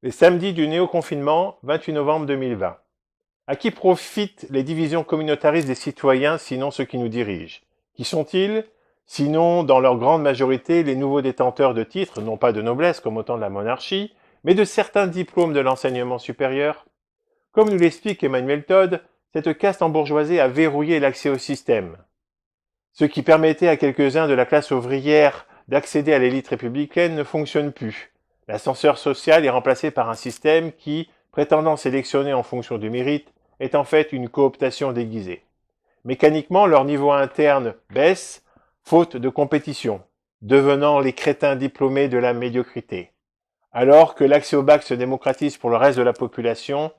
Les samedis du néo-confinement, 28 novembre 2020. À qui profitent les divisions communautaristes des citoyens, sinon ceux qui nous dirigent? Qui sont-ils? Sinon, dans leur grande majorité, les nouveaux détenteurs de titres, non pas de noblesse comme au temps de la monarchie, mais de certains diplômes de l'enseignement supérieur. Comme nous l'explique Emmanuel Todd, cette caste embourgeoisée a verrouillé l'accès au système. Ce qui permettait à quelques-uns de la classe ouvrière d'accéder à l'élite républicaine ne fonctionne plus. L'ascenseur social est remplacé par un système qui, prétendant sélectionner en fonction du mérite, est en fait une cooptation déguisée. Mécaniquement, leur niveau interne baisse, faute de compétition, devenant les crétins diplômés de la médiocrité. Alors que l'accès au bac se démocratise pour le reste de la population,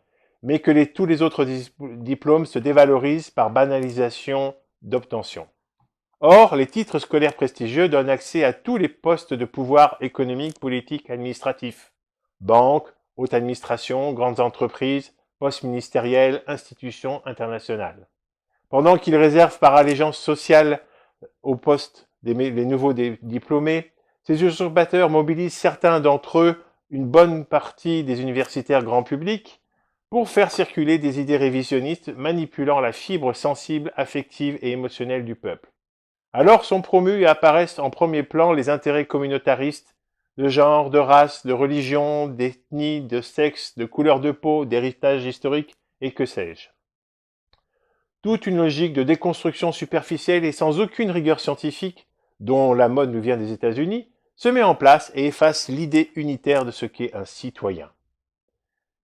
mais que tous les autres diplômes se dévalorisent par banalisation d'obtention. Or, les titres scolaires prestigieux donnent accès à tous les postes de pouvoir économique, politique, administratif. Banque, haute administration, grandes entreprises, postes ministériels, institutions internationales. Pendant qu'ils réservent par allégeance sociale aux postes les nouveaux diplômés, ces usurpateurs mobilisent certains d'entre eux, une bonne partie des universitaires grand public, pour faire circuler des idées révisionnistes manipulant la fibre sensible, affective et émotionnelle du peuple. Alors sont promus et apparaissent en premier plan les intérêts communautaristes de genre, de race, de religion, d'ethnie, de sexe, de couleur de peau, d'héritage historique et que sais-je. Toute une logique de déconstruction superficielle et sans aucune rigueur scientifique, dont la mode nous vient des États-Unis, se met en place et efface l'idée unitaire de ce qu'est un citoyen.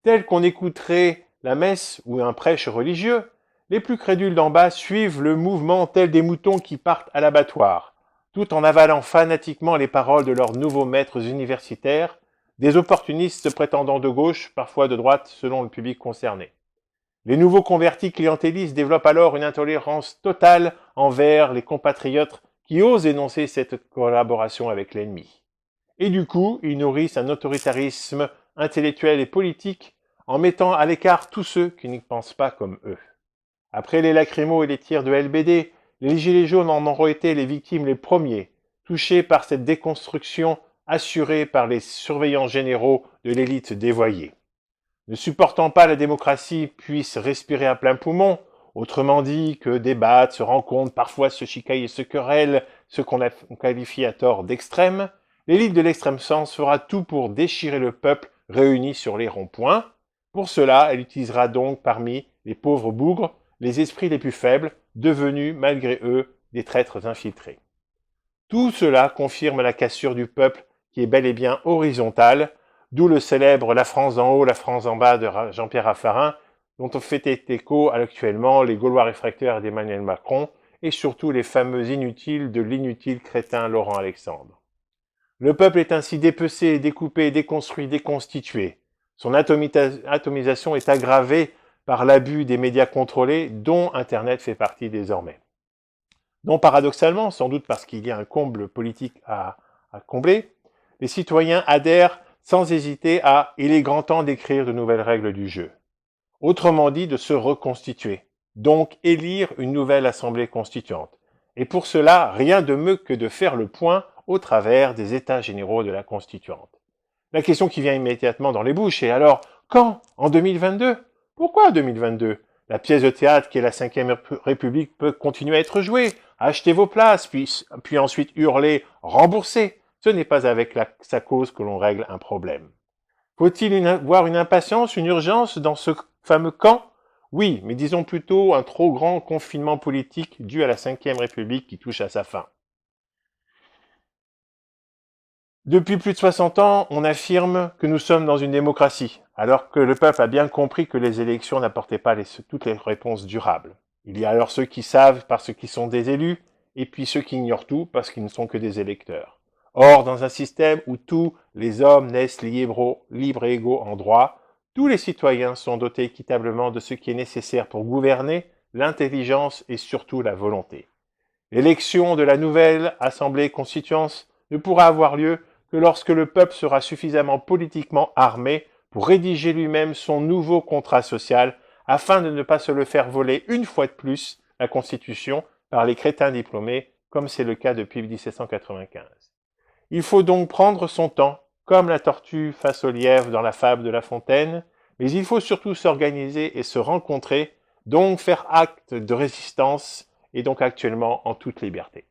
Tel qu'on écouterait la messe ou un prêche religieux, les plus crédules d'en bas suivent le mouvement tel des moutons qui partent à l'abattoir, tout en avalant fanatiquement les paroles de leurs nouveaux maîtres universitaires, des opportunistes prétendant de gauche, parfois de droite selon le public concerné. Les nouveaux convertis clientélistes développent alors une intolérance totale envers les compatriotes qui osent énoncer cette collaboration avec l'ennemi. Et du coup, ils nourrissent un autoritarisme intellectuel et politique en mettant à l'écart tous ceux qui n'y pensent pas comme eux. Après les lacrymos et les tirs de LBD, les gilets jaunes en auront été les victimes les premiers, touchés par cette déconstruction assurée par les surveillants généraux de l'élite dévoyée. Ne supportant pas la démocratie puisse respirer à plein poumon, autrement dit que débattent, se rencontrent, parfois se chicaillent et se querellent, ce qu'on qualifie à tort d'extrême, l'élite de l'extrême sens fera tout pour déchirer le peuple réuni sur les ronds-points. Pour cela, elle utilisera donc parmi les pauvres bougres les esprits les plus faibles, devenus, malgré eux, des traîtres infiltrés. Tout cela confirme la cassure du peuple qui est bel et bien horizontale, d'où le célèbre « La France en haut, la France en bas » de Jean-Pierre Raffarin, dont ont fait écho actuellement les Gaulois réfractaires d'Emmanuel Macron et surtout les fameux inutiles de l'inutile crétin Laurent Alexandre. Le peuple est ainsi dépecé, découpé, déconstruit, déconstitué. Son atomisation est aggravée par l'abus des médias contrôlés dont Internet fait partie désormais. Non paradoxalement, sans doute parce qu'il y a un comble politique à combler, les citoyens adhèrent sans hésiter à « il est grand temps d'écrire de nouvelles règles du jeu ». Autrement dit, de se reconstituer, donc élire une nouvelle assemblée constituante. Et pour cela, rien de mieux que de faire le point au travers des états généraux de la constituante. La question qui vient immédiatement dans les bouches est alors, quand? En 2022? Pourquoi 2022? La pièce de théâtre qui est la Ve République peut continuer à être jouée. Achetez vos places, puis ensuite hurler « remboursez ». Ce n'est pas avec sa cause que l'on règle un problème. Faut-il voir une impatience, une urgence dans ce fameux quand? Oui, mais disons plutôt un trop grand confinement politique dû à la Ve République qui touche à sa fin. Depuis plus de 60 ans, on affirme que nous sommes dans une démocratie, alors que le peuple a bien compris que les élections n'apportaient pas toutes les réponses durables. Il y a alors ceux qui savent parce qu'ils sont des élus, et puis ceux qui ignorent tout parce qu'ils ne sont que des électeurs. Or, dans un système où tous les hommes naissent libres et égaux en droit, tous les citoyens sont dotés équitablement de ce qui est nécessaire pour gouverner, l'intelligence et surtout la volonté. L'élection de la nouvelle Assemblée constituante ne pourra avoir lieu que lorsque le peuple sera suffisamment politiquement armé pour rédiger lui-même son nouveau contrat social afin de ne pas se le faire voler une fois de plus la Constitution par les crétins diplômés, comme c'est le cas depuis 1795. Il faut donc prendre son temps comme la tortue face au lièvre dans la fable de La Fontaine, mais il faut surtout s'organiser et se rencontrer, donc faire acte de résistance, et donc actuellement en toute liberté.